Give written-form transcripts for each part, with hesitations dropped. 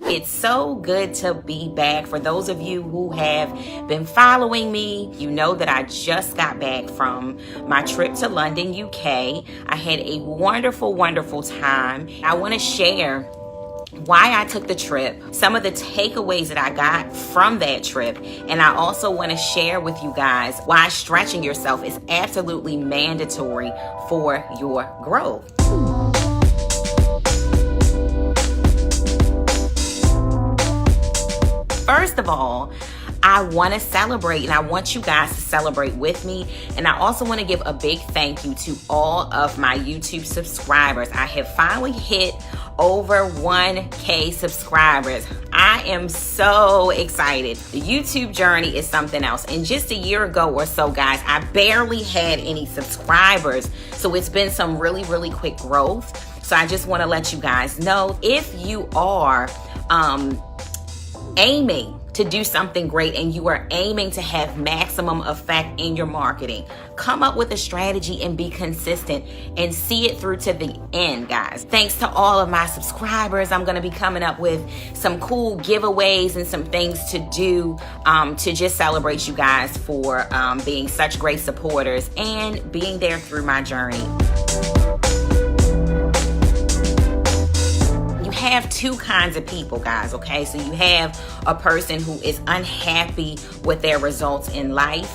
It's so good to be back. For those of you who have been following me, you know that I just got back from my trip to London, UK. I had a wonderful, wonderful time. I want to share why I took the trip, some of the takeaways that I got from that trip, and I also want to share with you guys why stretching yourself is absolutely mandatory for your growth. First of all, I want to celebrate, and I want you guys to celebrate with me. And I also want to give a big thank you to all of my YouTube subscribers. I have finally hit over 1K subscribers. I am so excited. The YouTube journey is something else. And just a year ago or so, guys, I barely had any subscribers. So it's been some really, really quick growth. So I just want to let you guys know, if you are aiming to do something great and you are aiming to have maximum effect in your marketing, come up with a strategy and be consistent and see it through to the end, guys. Thanks to all of my subscribers, I'm going to be coming up with some cool giveaways and some things to do to just celebrate you guys for being such great supporters and being there through my journey. Have two kinds of people, guys, okay? So you have a person who is unhappy with their results in life.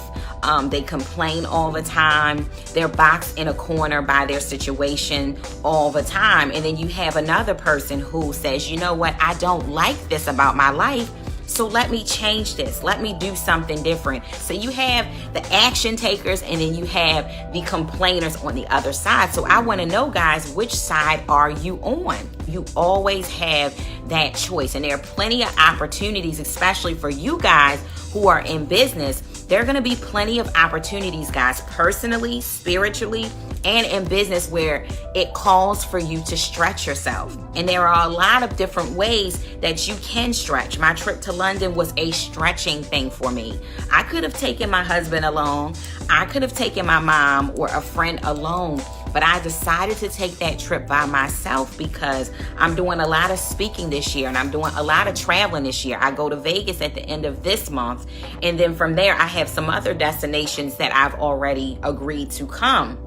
They complain all the time. They're boxed in a corner by their situation all the time. And then you have another person who says, you know what? I don't like this about my life. So let me change this. Let me do something different. So you have the action takers and then you have the complainers on the other side. So I want to know, guys, which side are you on? You always have that choice. And there are plenty of opportunities, especially for you guys who are in business. There are going to be plenty of opportunities, guys, personally, spiritually, and in business where it calls for you to stretch yourself. And there are a lot of different ways that you can stretch. My trip to London was a stretching thing for me. I could have taken my husband along. I could have taken my mom or a friend alone. But I decided to take that trip by myself because I'm doing a lot of speaking this year and I'm doing a lot of traveling this year. I go to Vegas at the end of this month. And then from there, I have some other destinations that I've already agreed to come.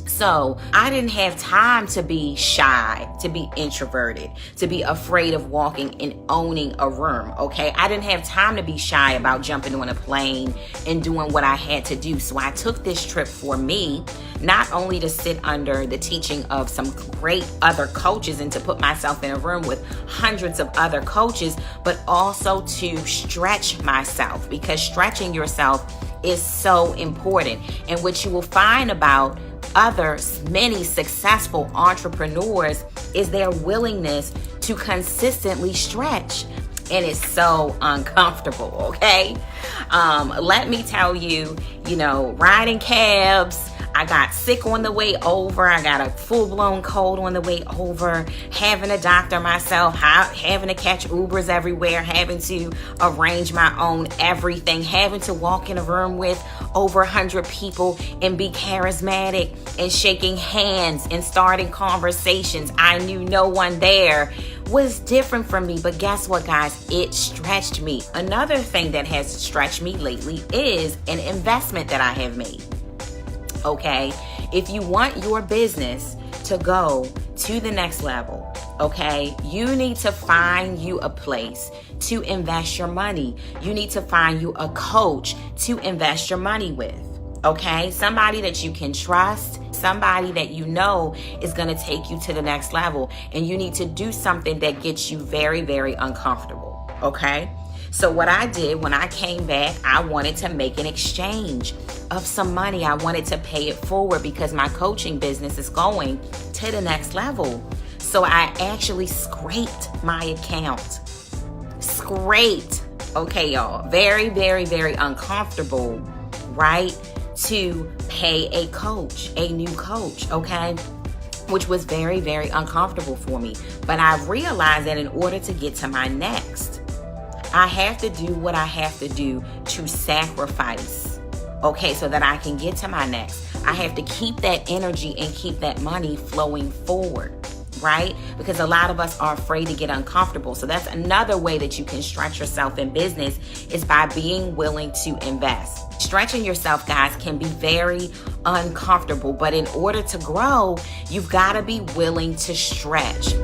So I didn't have time to be shy, to be introverted, to be afraid of walking and owning a room, okay? I didn't have time to be shy about jumping on a plane and doing what I had to do. So I took this trip for me, not only to sit under the teaching of some great other coaches and to put myself in a room with hundreds of other coaches, but also to stretch myself, because stretching yourself is so important. And what you will find about many successful entrepreneurs is their willingness to consistently stretch. And it's so uncomfortable, okay? Let me tell you, riding cabs, I got sick on the way over. I got a full-blown cold on the way over, having a doctor myself, having to catch Ubers everywhere, having to arrange my own everything, having to walk in a room with over 100 people and be charismatic and shaking hands and starting conversations. I knew no one there. Was different from me, but guess what, guys? It stretched me. Another thing that has stretched me lately is an investment that I have made. Okay, if you want your business to go to the next level, okay, you need to find you a place to invest your money. You need to find you a coach to invest your money with, okay? Somebody that you can trust, somebody that you know is going to take you to the next level, and you need to do something that gets you very, very uncomfortable, okay? So what I did when I came back, I wanted to make an exchange of some money. I wanted to pay it forward because my coaching business is going to the next level. So I actually scraped my account. Okay, y'all. Very, very, very uncomfortable, right? To pay a coach, a new coach, okay? Which was very, very uncomfortable for me. But I realized that in order to get to my next, I have to do what I have to do to sacrifice, okay, so that I can get to my next. I have to keep that energy and keep that money flowing forward, right? Because a lot of us are afraid to get uncomfortable. So that's another way that you can stretch yourself in business, is by being willing to invest. Stretching yourself, guys, can be very uncomfortable, but in order to grow, you've got to be willing to stretch.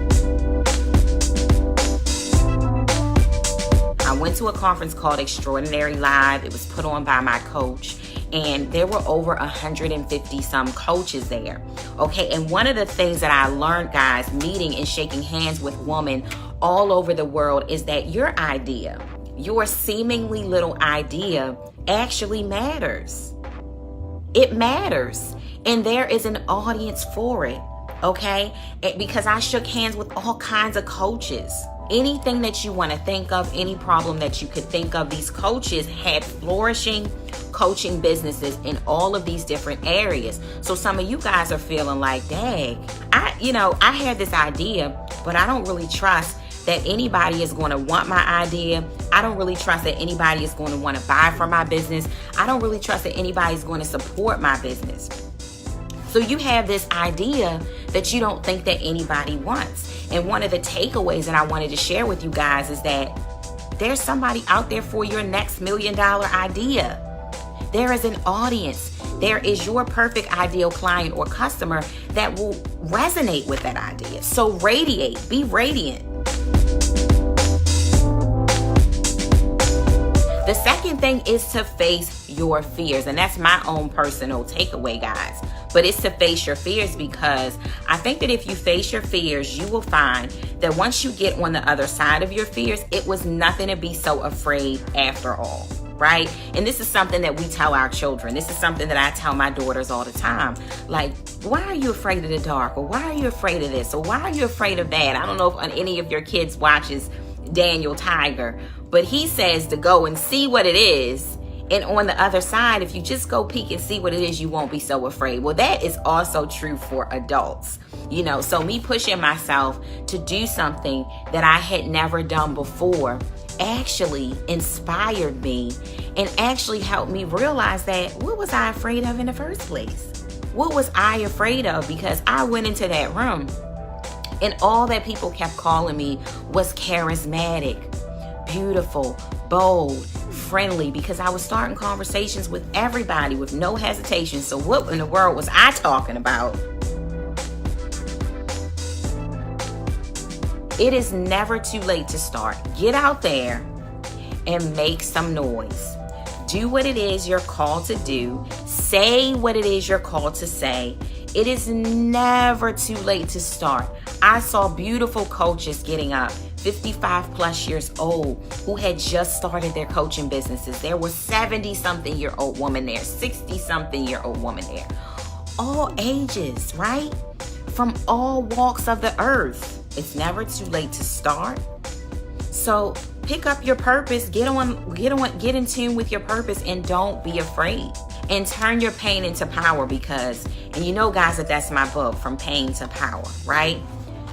I went to a conference called Extraordinary Live. It was put on by my coach, and there were over 150 some coaches there. Okay, and one of the things that I learned, guys, meeting and shaking hands with women all over the world, is that your idea, your seemingly little idea, actually matters. It matters, and there is an audience for it. Okay, because I shook hands with all kinds of coaches. Anything that you want to think of, any problem that you could think of, these coaches had flourishing coaching businesses in all of these different areas. So some of you guys are feeling like, dang, I had this idea, but I don't really trust that anybody is going to want my idea. I don't really trust that anybody is going to want to buy from my business. I don't really trust that anybody is going to support my business. So you have this idea that you don't think that anybody wants. And one of the takeaways that I wanted to share with you guys is that there's somebody out there for your next $1 million idea. There is an audience. There is your perfect ideal client or customer that will resonate with that idea. So radiate, be radiant. The second thing is to face your fears. And that's my own personal takeaway, guys. But it's to face your fears, because I think that if you face your fears, you will find that once you get on the other side of your fears, it was nothing to be so afraid after all, right? And this is something that we tell our children. This is something that I tell my daughters all the time. Like, why are you afraid of the dark? Or why are you afraid of this? Or why are you afraid of that? I don't know if any of your kids watches Daniel Tiger, but he says to go and see what it is. And on the other side, if you just go peek and see what it is, you won't be so afraid. Well, that is also true for adults. So me pushing myself to do something that I had never done before actually inspired me and actually helped me realize that, what was I afraid of in the first place? What was I afraid of? Because I went into that room and all that people kept calling me was charismatic, beautiful, bold, friendly, because I was starting conversations with everybody with no hesitation. So what in the world was I talking about? It is never too late to start. Get out there and make some noise. Do what it is you're called to do. Say what it is you're called to say. It is never too late to start. I saw beautiful coaches getting up, 55 plus years old, who had just started their coaching businesses. There was 70-something-year-old woman there, 60-something-year-old woman there. All ages, right? From all walks of the earth. It's never too late to start. So pick up your purpose, get in tune with your purpose, and don't be afraid. And turn your pain into power, because, and you know, guys, that's my book, From Pain to Power, right?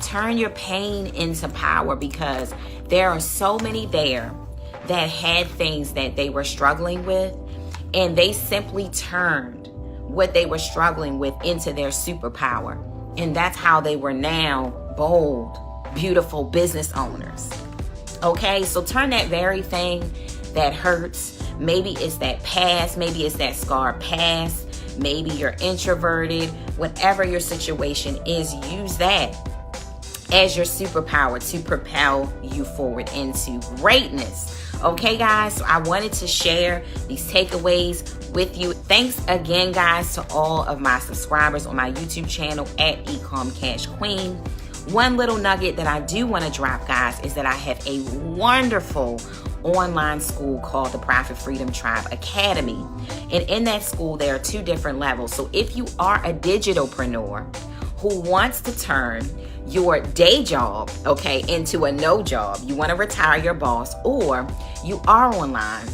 Turn your pain into power, because there are so many there that had things that they were struggling with, and they simply turned what they were struggling with into their superpower. And that's how they were now bold, beautiful business owners. Okay, so turn that very thing that hurts. Maybe it's that past, maybe it's that scarred past, maybe you're introverted, whatever your situation is, use that as your superpower to propel you forward into greatness. Okay, guys, so I wanted to share these takeaways with you. Thanks again, guys, to all of my subscribers on my YouTube channel at Ecom Cash Queen. One little nugget that I do want to drop, guys, is that I have a wonderful online school called the Profit Freedom Tribe Academy. And in that school, there are 2 different levels. So if you are a digitalpreneur who wants to turn your day job, okay, into a no job, you want to retire your boss, or you are online,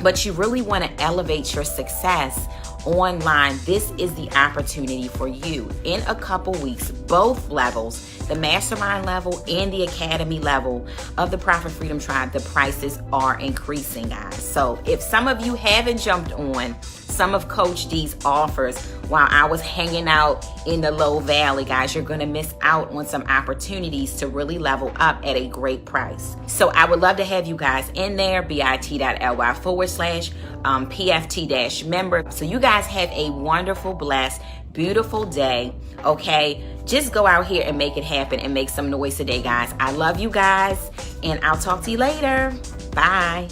but you really want to elevate your success online, this is the opportunity for you. In a couple weeks, both levels, the mastermind level and the academy level of the Profit Freedom Tribe, the prices are increasing, guys. So if some of you haven't jumped on, some of Coach D's offers while I was hanging out in the low valley, guys. You're going to miss out on some opportunities to really level up at a great price. So I would love to have you guys in there, bit.ly/PFT-member. So you guys have a wonderful, blessed, beautiful day, okay? Just go out here and make it happen and make some noise today, guys. I love you guys, and I'll talk to you later. Bye.